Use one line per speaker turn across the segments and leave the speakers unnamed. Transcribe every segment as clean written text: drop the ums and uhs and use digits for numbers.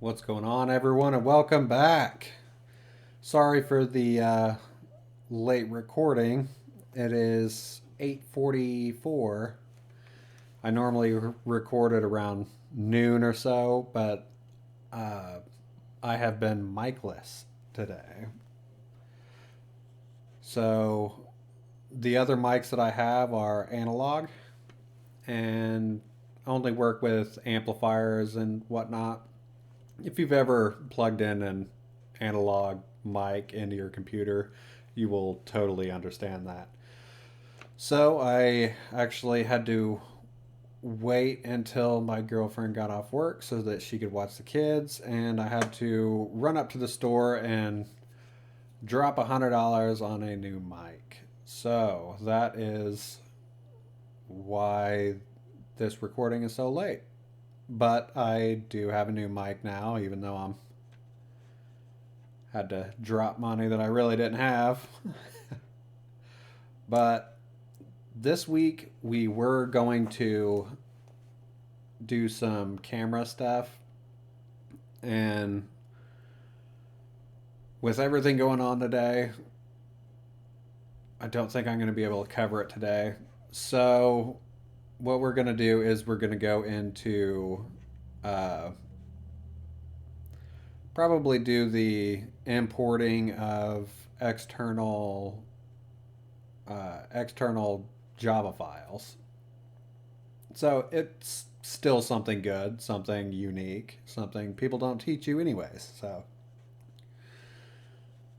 What's going on, everyone, and welcome back. Sorry for the late recording. It is 8:44. I normally record it around noon or so, but uh, I have been micless today. So the other mics that I have are analog and only work with amplifiers and whatnot. If you've ever plugged in an analog mic into your computer, you will totally understand that. So I actually had to wait until my girlfriend got off work so that she could watch the kids, and I had to run up to the store and drop $100 on a new mic. So that is why this recording is so late. But I do have a new mic now, even though I'm had to drop money that I really didn't have. But this week we were going to do some camera stuff, and with everything going on today, I don't think I'm going to be able to cover it today. So what we're going to do is we're going to go into uh, probably do the importing of external Java files. So it's still something good, something unique, something people don't teach you anyways.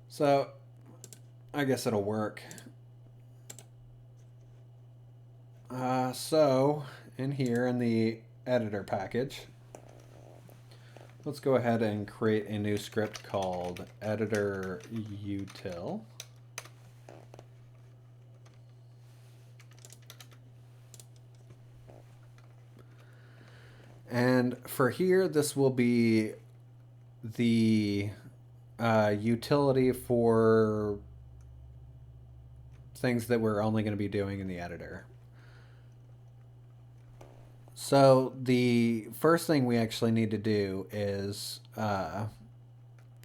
So I guess it'll work. So in here in the editor package, let's go ahead and create a new script called editor util. And for here, this will be the utility for things that we're only going to be doing in the editor. So the first thing we actually need to do is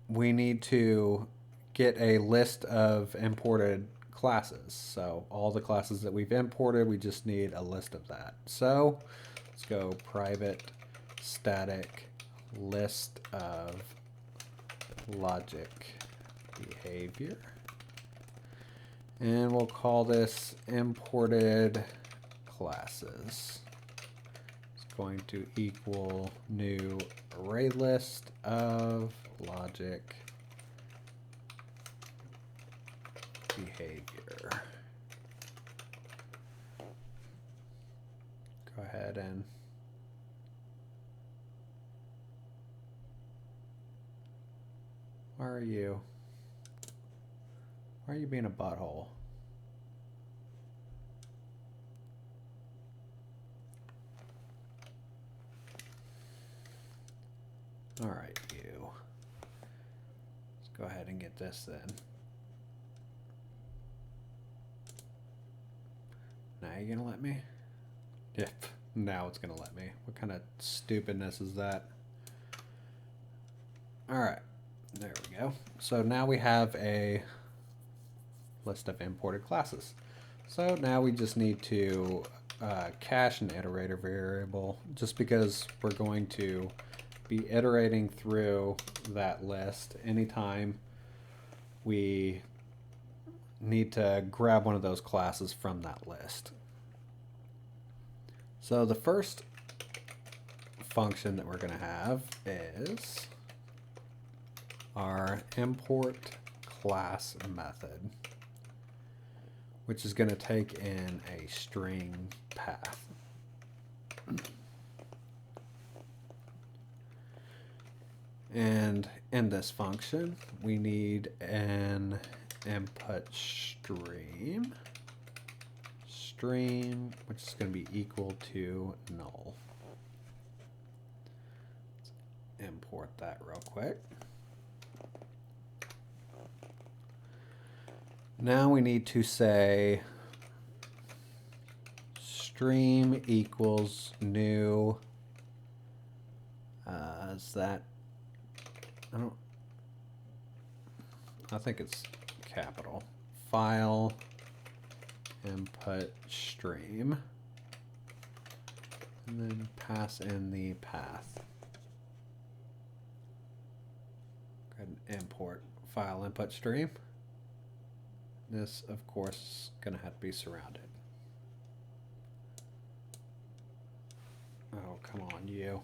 we need to get a list of imported classes. So all the classes that we've imported, we just need a list of that. So let's go private static list of logic behavior. And we'll call this imported classes. It's going to equal new array list of logic behavior. Go ahead and where are you? Why are you being a butthole? All right, you. Let's go ahead and get this then. Now you gonna let me? Yep, now it's gonna let me. What kind of stupidness is that? All right, there we go. So now we have a list of imported classes. So now we just need to cache an iterator variable, just because we're going to be iterating through that list anytime we need to grab one of those classes from that list. So the first function that we're going to have is our import class method, which is going to take in a string path. And in this function, we need an input stream, which is going to be equal to null. Let's import that real quick. Now we need to say stream equals new, is that I think it's capital. File input stream, and then pass in the path. Go ahead and import file input stream. This, of course, is going to have to be surrounded. Oh, come on, you.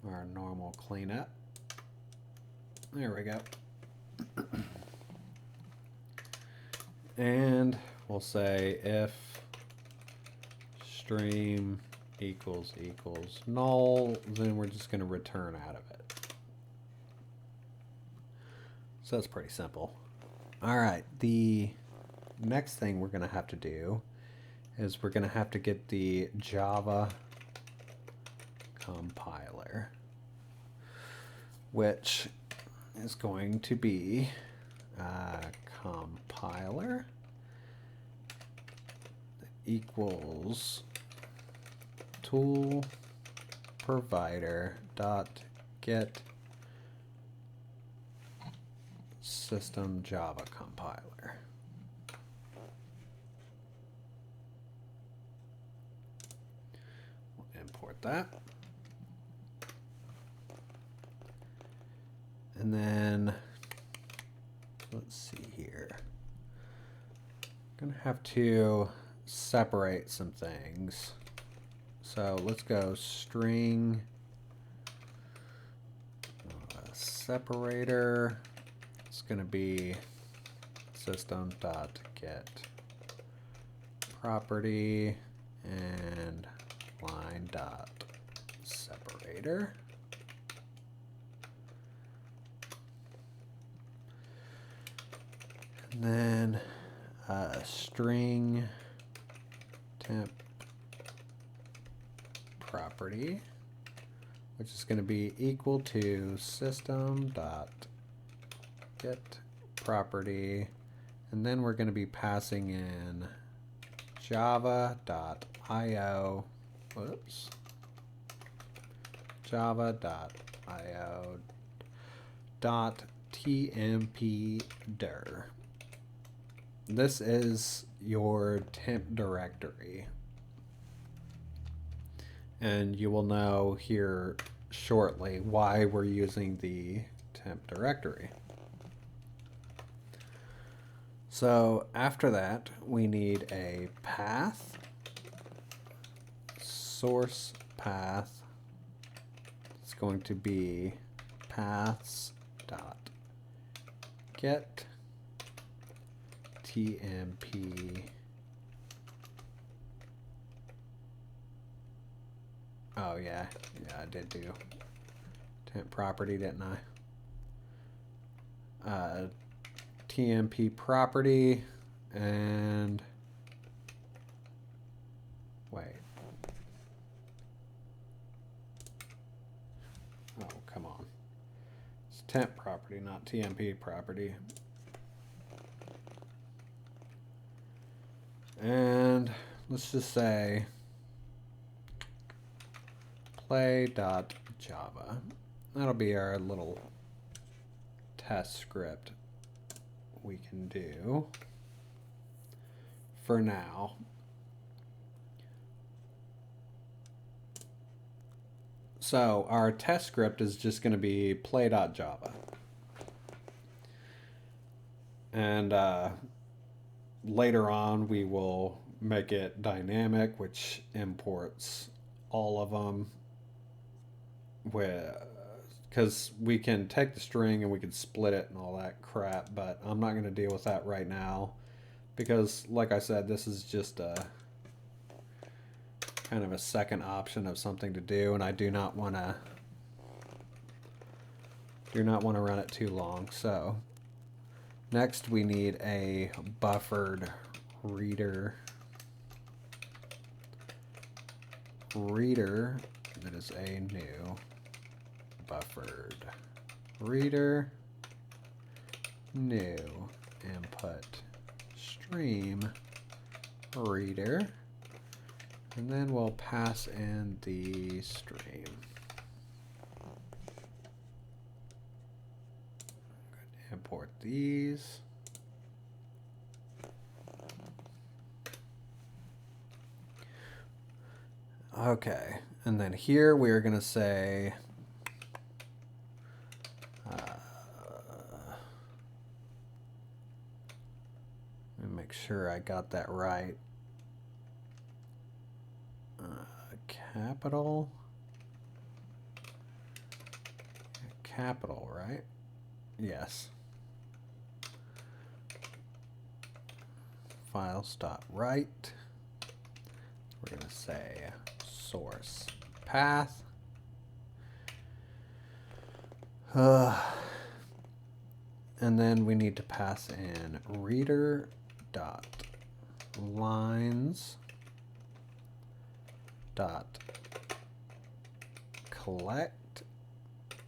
Our normal cleanup. There we go. And we'll say if stream equals null, then we're just going to return out of it. So that's pretty simple. All right, the next thing we're going to have to do is we're going to have to get the Java compiler, which is going to be compiler equals tool provider dot get system Java compiler. We'll import that. And then let's see here. I'm gonna have to separate some things. So let's go string separator. It's going to be system.get property and line.separator. And then string temp property, which is going to be equal to system.get property, and then we're going to be passing in java.io, whoops, java.io .tmpdir. This is your temp directory, and you will know here shortly why we're using the temp directory. So after that, we need a path, source path. It's going to be paths.get tmp. Oh yeah, I did do temp property, didn't I? TMP property, and wait. Oh, come on. It's temp property, not TMP property. And let's just say play.java. That'll be our little test script we can do for now. So our test script is just going to be play.java. And later on we will make it dynamic, which imports all of them, because we can take the string and we can split it and all that crap, but I'm not going to deal with that right now because, like I said, this is just a kind of a second option of something to do, and I do not want to run it too long. So next we need a buffered reader that is a new buffered reader, new input stream, reader, and then we'll pass in the stream. Import these. Okay, and then here we are going to say let me make sure I got that right. Capital, right? Yes. Files.write. We're going to say source path. And then we need to pass in reader dot lines dot collect,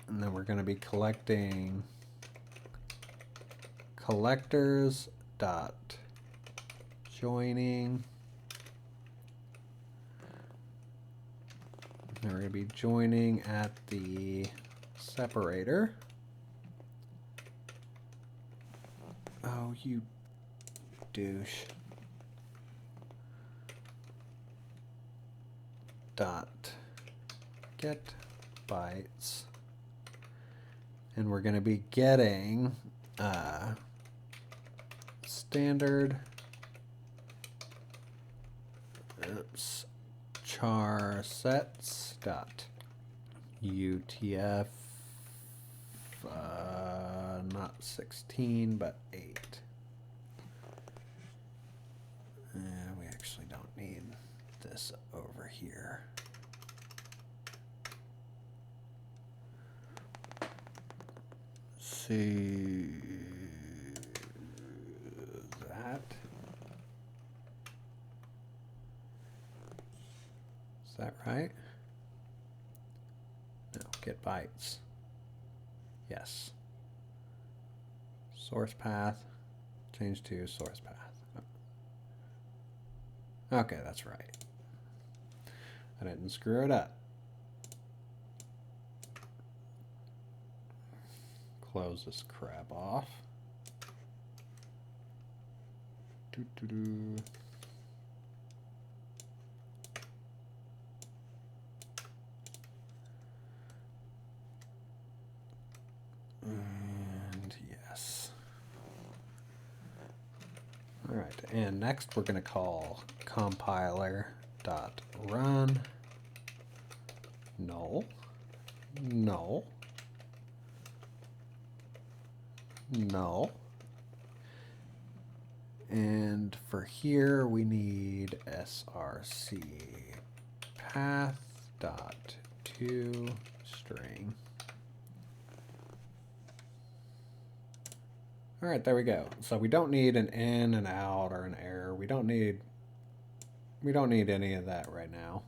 and then we're going to be collecting collectors dot joining, and we're going to be joining at the separator. Oh, you douche. Dot get bytes, and we're going to be getting standard char sets dot utf not 16 but 8. We actually don't need this over here. See that. Is that right? No, get bytes. Yes. Source path, change to source path. Okay, that's right. I didn't screw it up. Close this crap off. And yes. All right, and next we're going to call compiler dot run null null null, and for here we need src path dot to string. All right, there we go. So we don't need an in, an out, or an error. We don't need any of that right now.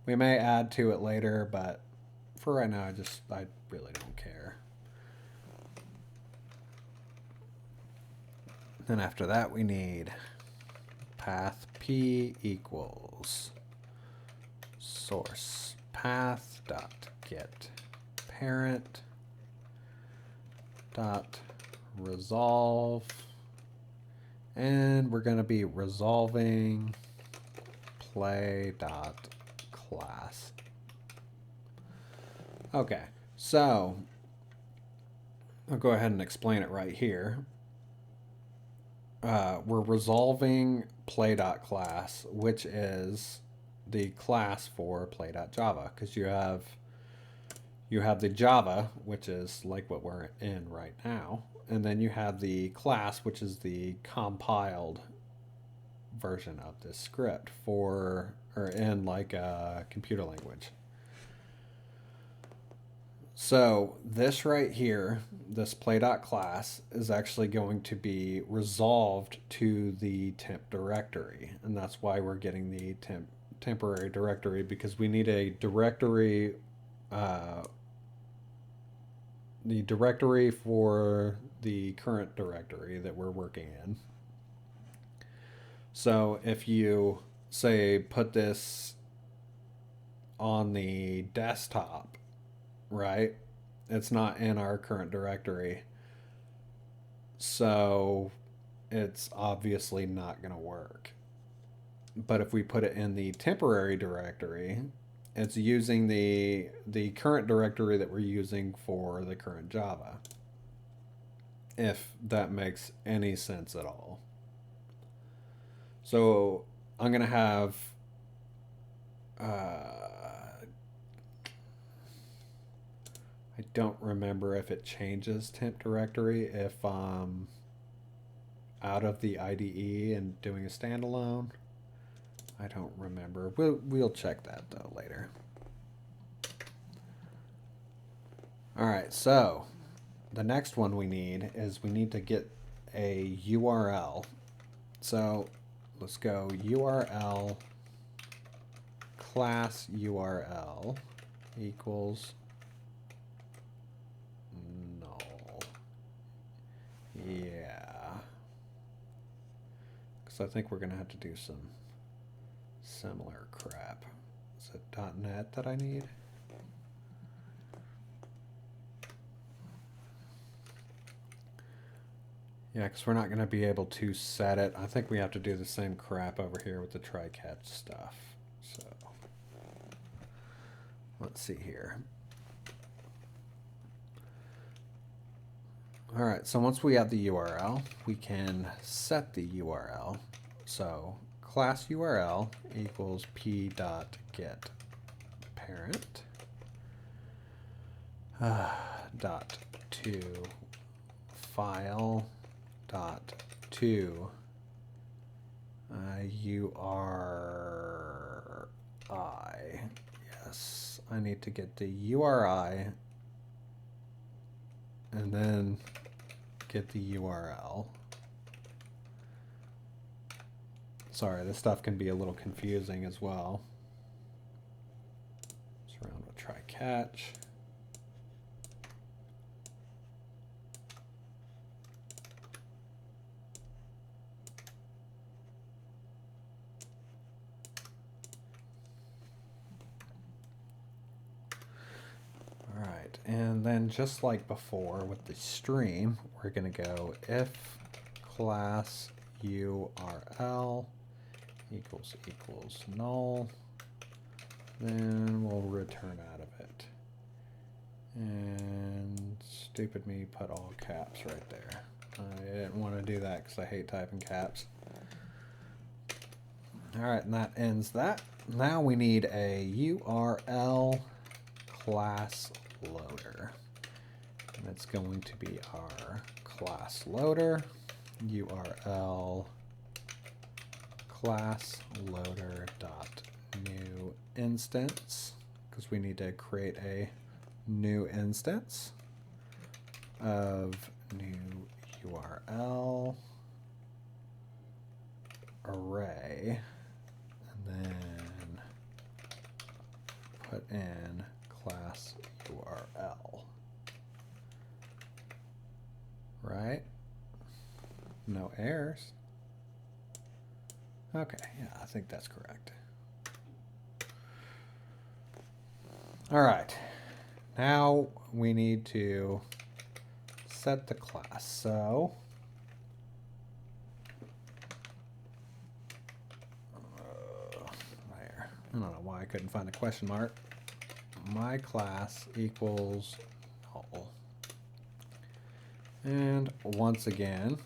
We may add to it later, but for right now, I really don't care. Then after that, we need path p equals source path dot get parent dot resolve, and we're going to be resolving play dot class. Okay, so I'll go ahead and explain it right here. We're resolving play.class, which is the class for play.java, because you have the Java, which is like what we're in right now, and then you have the class, which is the compiled version of this script or in like a computer language. So this right here, this play.class, is actually going to be resolved to the temp directory, and that's why we're getting the temporary directory, because we need a directory, the directory for the current directory that we're working in. So if you say put this on the desktop, right? It's not in our current directory. So it's obviously not going to work. But if we put it in the temporary directory, it's using the current directory that we're using for the current Java. If that makes any sense at all. So I'm going to have I don't remember if it changes temp directory if I'm out of the IDE and doing a standalone. I don't remember. We'll check that though later. All right, so the next one we need is we need to get a URL. So let's go URL class URL equals null. Yeah. Because I think we're going to have to do some similar crap. Is it .NET that I need? Yeah, because we're not going to be able to set it. I think we have to do the same crap over here with the try-catch stuff. So let's see here. All right, so once we have the URL, we can set the URL. So class URL equals p.get parent dot to file dot to URI. Yes, I need to get the URI and then get the URL. Sorry, this stuff can be a little confusing as well. Surround with try catch. Alright, and then just like before with the stream, we're going to go if class URL equals null, then we'll return out of it. And stupid me put all caps right there. I didn't want to do that because I hate typing caps. Alright, and that ends that. Now we need a URL class loader. And it's going to be our class loader, URL class loader dot new instance, because we need to create a new instance of new URL array, and then put in class URL. Right? No errors. Okay, yeah, I think that's correct. All right, now we need to set the class. So there. I don't know why I couldn't find a question mark. My class equals null. And once again,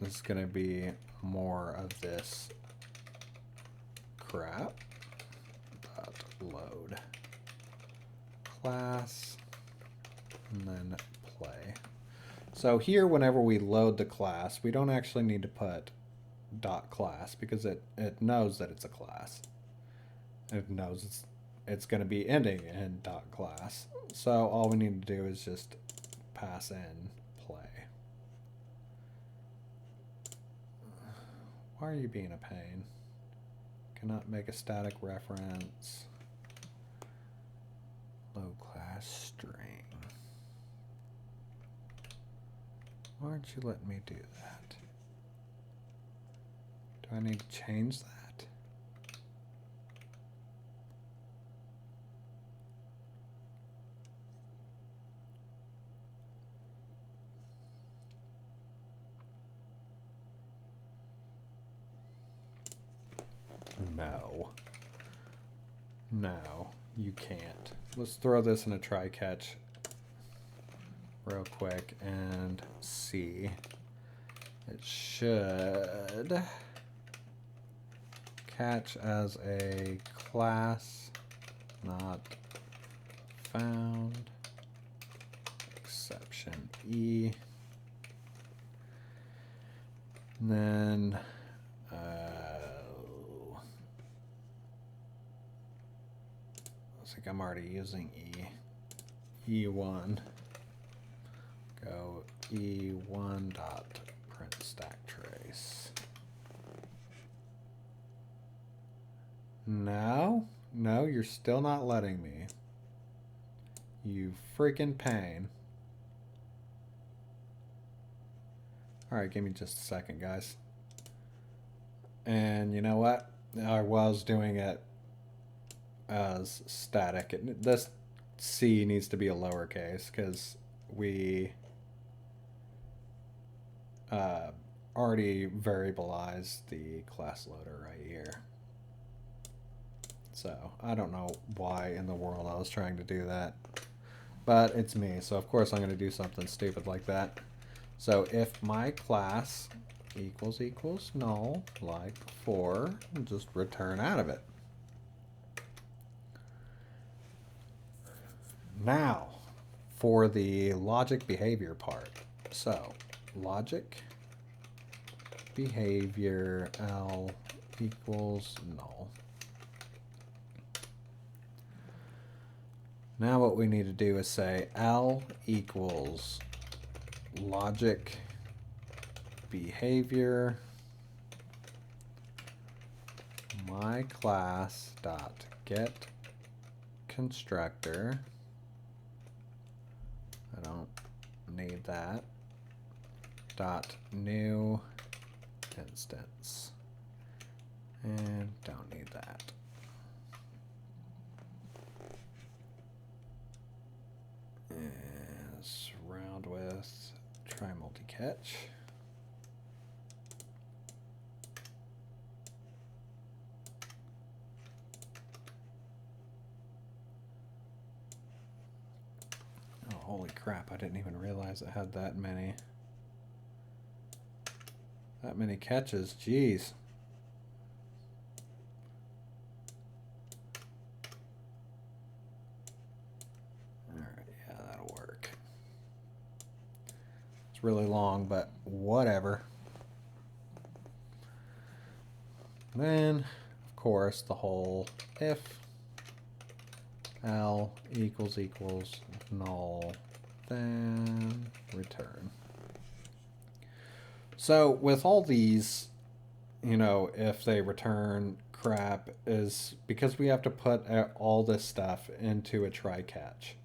this is going to be more of this crap. Dot load class and then play. So here, whenever we load the class, we don't actually need to put dot class because it knows that it's a class. It knows it's going to be ending in dot class. So all we need to do is just pass in play. Why are you being a pain? Cannot make a static reference. Low class string. Why aren't you letting me do that? Do Do I need to change that? No. No, you can't. Let's throw this in a try catch real quick and see. It should catch as a class not found. Exception E. And then looks like I'm already using E1. Go E1 dot print stack trace. No, you're still not letting me. You freaking pain. Alright, give me just a second, guys. And you know what? I was doing it as static. This C needs to be a lowercase because we already variabilized the class loader right here. So I don't know why in the world I was trying to do that, but it's me, so of course I'm going to do something stupid like that. So if my class equals null like before, just return out of it. Now for the logic behavior part. So logic behavior L equals null. Now what we need to do is say L equals logic behavior my class dot get constructor. I don't need that. Dot new instance. And don't need that. And surround with try multi-catch. Oh, holy crap, I didn't even realize it had that many catches. Jeez. Really long, but whatever. Then, of course, the whole if L equals null, then return. So with all these, you know, if they return crap, is because we have to put all this stuff into a try catch.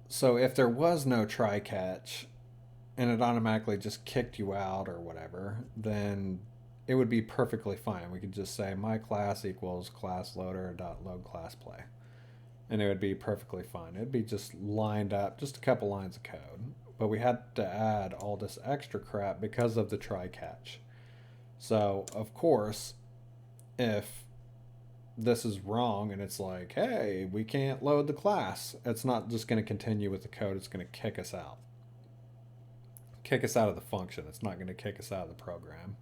So if there was no try catch and it automatically just kicked you out or whatever, then it would be perfectly fine. We could just say my class equals class loader dot load class play, and it would be perfectly fine. It'd be just lined up, just a couple lines of code. But we had to add all this extra crap because of the try catch. So of course, if this is wrong and it's like, hey, we can't load the class, it's not just going to continue with the code, it's going to kick us out. Kick us out of the function. It's not going to kick us out of the program.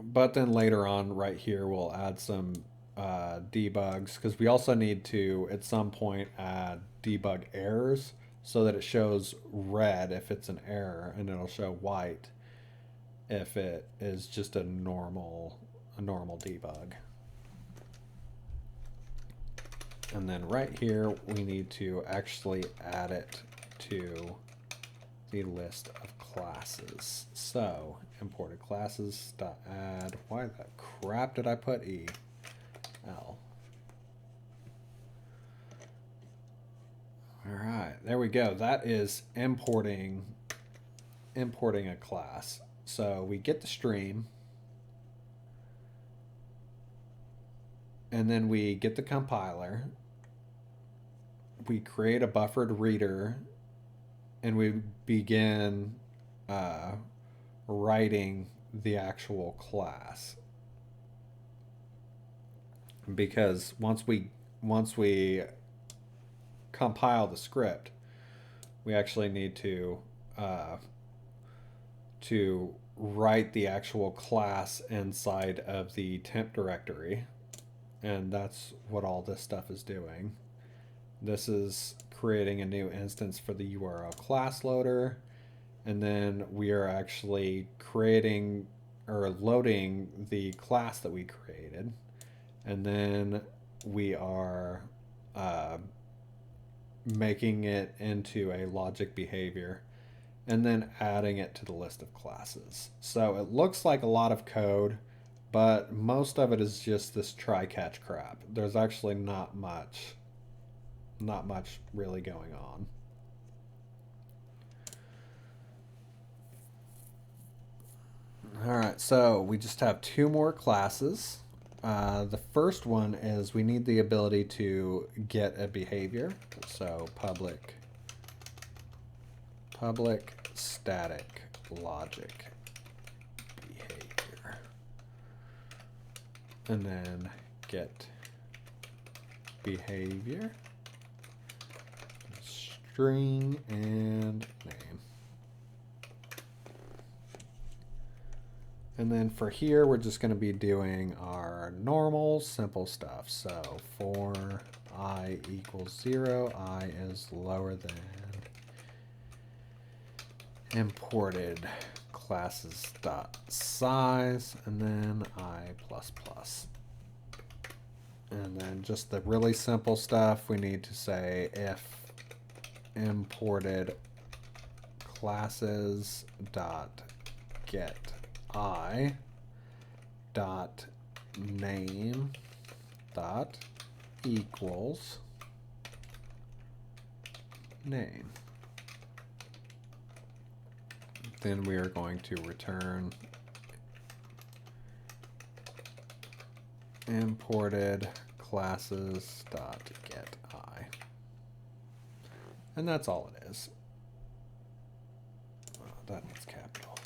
But then later on right here we'll add some debugs, because we also need to at some point add debug errors so that it shows red if it's an error and it'll show white if it is just a normal debug. And then right here we need to actually add it to the list of classes. So imported classes dot add. Why the crap did I put E? L. Alright, there we go. That is importing a class. So we get the stream, and then we get the compiler. We create a buffered reader, and we begin writing the actual class. Because once we compile the script, we actually need to write the actual class inside of the temp directory, and that's what all this stuff is doing. This is creating a new instance for the URL class loader, and then we are actually creating or loading the class that we created, and then we are making it into a logic behavior, and then adding it to the list of classes. So it looks like a lot of code, but most of it is just this try-catch crap. There's actually not much really going on. All right, so we just have two more classes. The first one is we need the ability to get a behavior. So public static logic behavior. And then get behavior, string, and name. And then for here, we're just going to be doing our normal simple stuff. So for I equals 0, I is lower than imported classes dot size, and then I plus plus. And then just the really simple stuff, we need to say if imported classes dot get I dot name dot equals name. Then we are going to return imported classes dot get I. And that's all it is. Oh, that needs capital.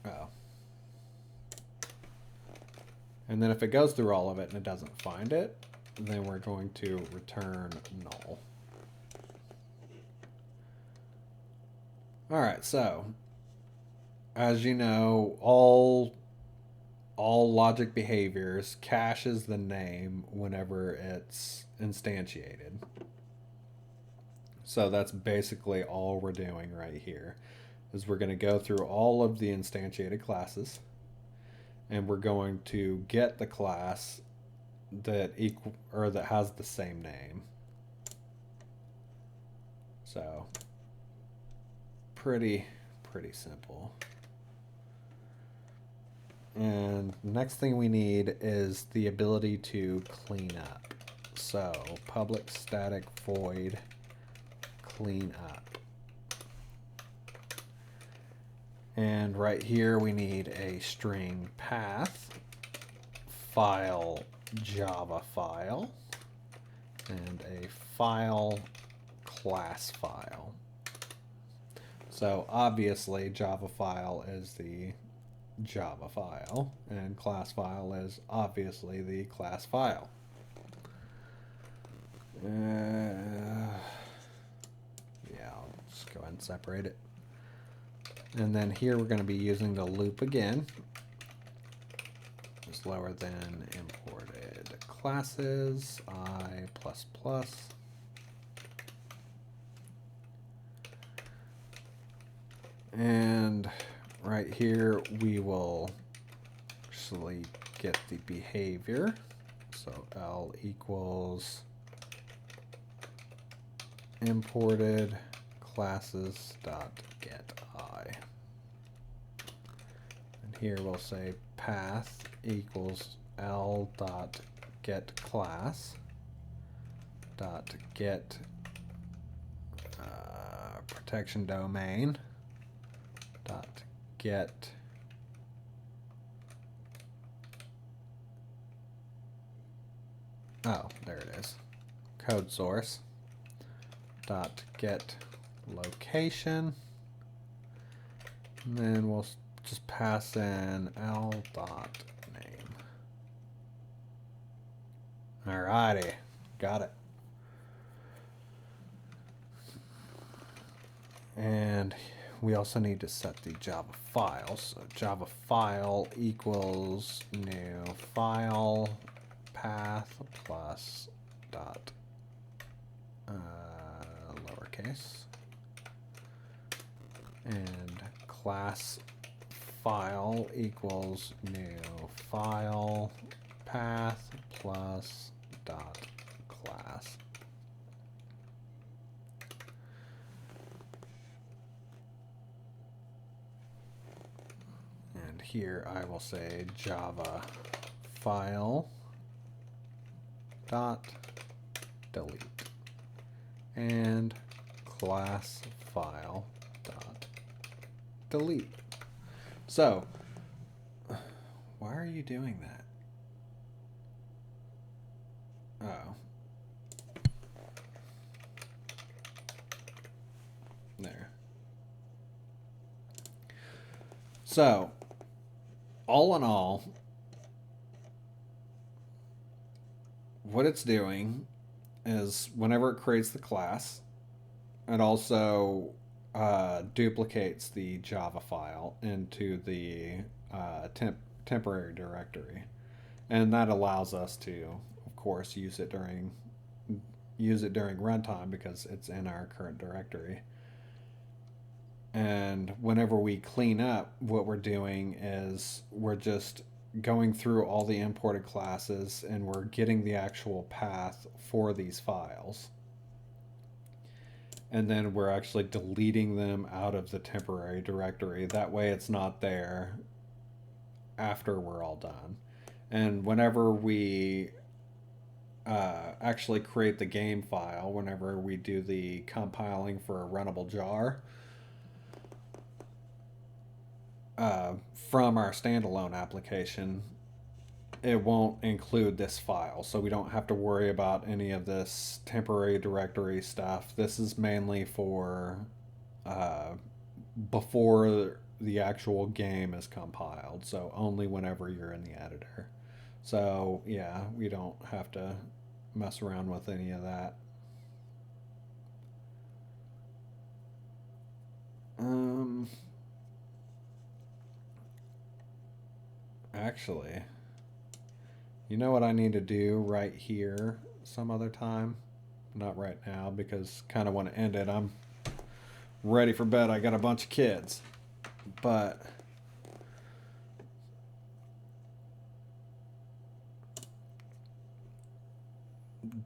Oh. And then if it goes through all of it and it doesn't find it, then we're going to return null. All right, so as you know, all logic behaviors caches the name whenever it's instantiated. So that's basically all we're doing right here, is we're going to go through all of the instantiated classes, and we're going to get the class that that has the same name. So pretty simple. And next thing we need is the ability to clean up. So public static void clean up. And right here we need a string path, file Java file, and a file class file. So obviously Java file is the Java file, and class file is obviously the class file. Yeah, I'll just go ahead and separate it. And then here we're going to be using the loop again. It's lower than imported classes, I plus plus. And right here we will actually get the behavior. So L equals imported classes dot get I. And here we'll say path equals L dot get class dot get protection domain dot get there it is, code source dot get location, and then we'll just pass in L dot name. Alrighty, got it. And we also need to set the Java file. So Java file equals new file path plus dot lowercase, and class file equals new file path plus dot class. And here I will say Java file dot delete and class file dot delete. So why are you doing that? Oh, there. So all in all, what it's doing is whenever it creates the class, it also duplicates the Java file into the temporary directory, and that allows us to, of course, use it during runtime because it's in our current directory. And whenever we clean up, what we're doing is we're just going through all the imported classes and we're getting the actual path for these files. And then we're actually deleting them out of the temporary directory. That way it's not there after we're all done. And whenever we actually create the game file, whenever we do the compiling for a runnable jar, from our standalone application, it won't include this file, so we don't have to worry about any of this temporary directory stuff. This is mainly for before the actual game is compiled, so only whenever you're in the editor. So yeah, we don't have to mess around with any of that. Actually, you know what I need to do right here some other time? Not right now because kind of want to end it. I'm ready for bed. I got a bunch of kids. But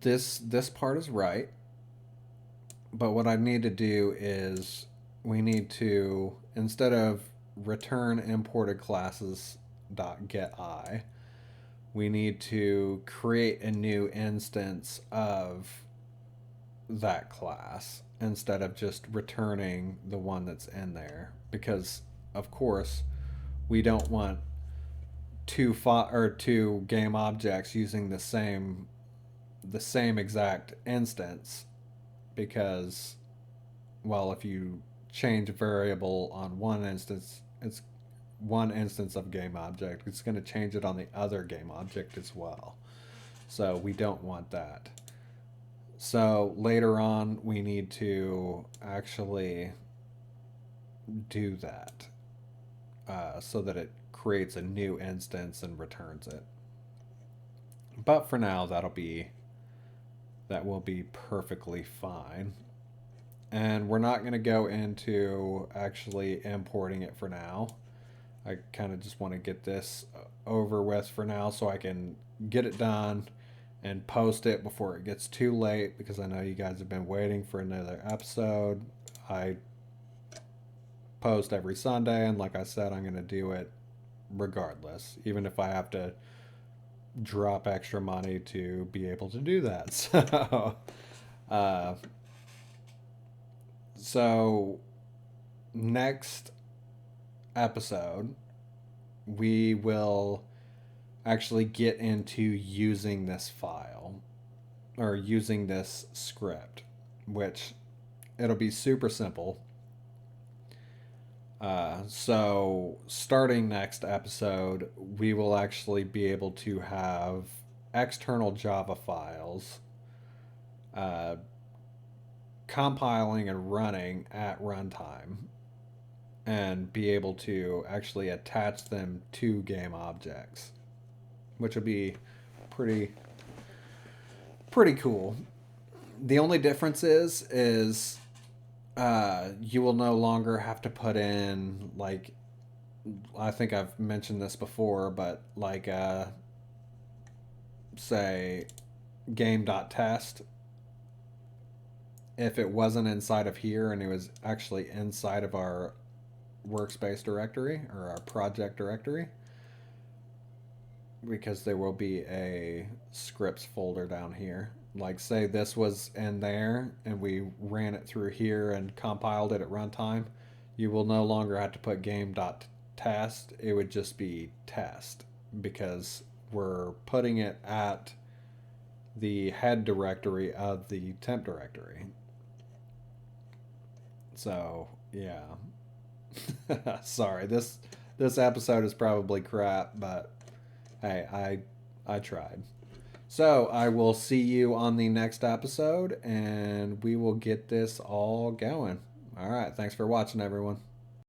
this part is right. But what I need to do is we need to, instead of return imported classes dot get I, we need to create a new instance of that class instead of just returning the one that's in there, because of course we don't want two game objects using the same exact instance, because, well, if you change a variable on one instance, it's one instance of game object, it's going to change it on the other game object as well. So we don't want that. So later on we need to actually do that so that it creates a new instance and returns it. But for now, that will be perfectly fine. And we're not going to go into actually importing it for now. I kind of just want to get this over with for now so I can get it done and post it before it gets too late, because I know you guys have been waiting for another episode. I post every Sunday, and like I said, I'm going to do it regardless, even if I have to drop extra money to be able to do that. So So next episode, we will actually get into using this file or using this script, which it'll be super simple. So starting next episode, we will actually be able to have external Java files uh, compiling and running at runtime and be able to actually attach them to game objects, which would be pretty pretty cool. The only difference is you will no longer have to put in, like, I think I've mentioned this before, but like say game.test, if it wasn't inside of here and it was actually inside of our workspace directory or our project directory, because there will be a scripts folder down here. Like, say this was in there and we ran it through here and compiled it at runtime, you will no longer have to put game.test. It would just be test, because we're putting it at the head directory of the temp directory. So yeah. Sorry, this episode is probably crap, but hey, I tried. So I will see you on the next episode, and we will get this all going. All right, thanks for watching, everyone.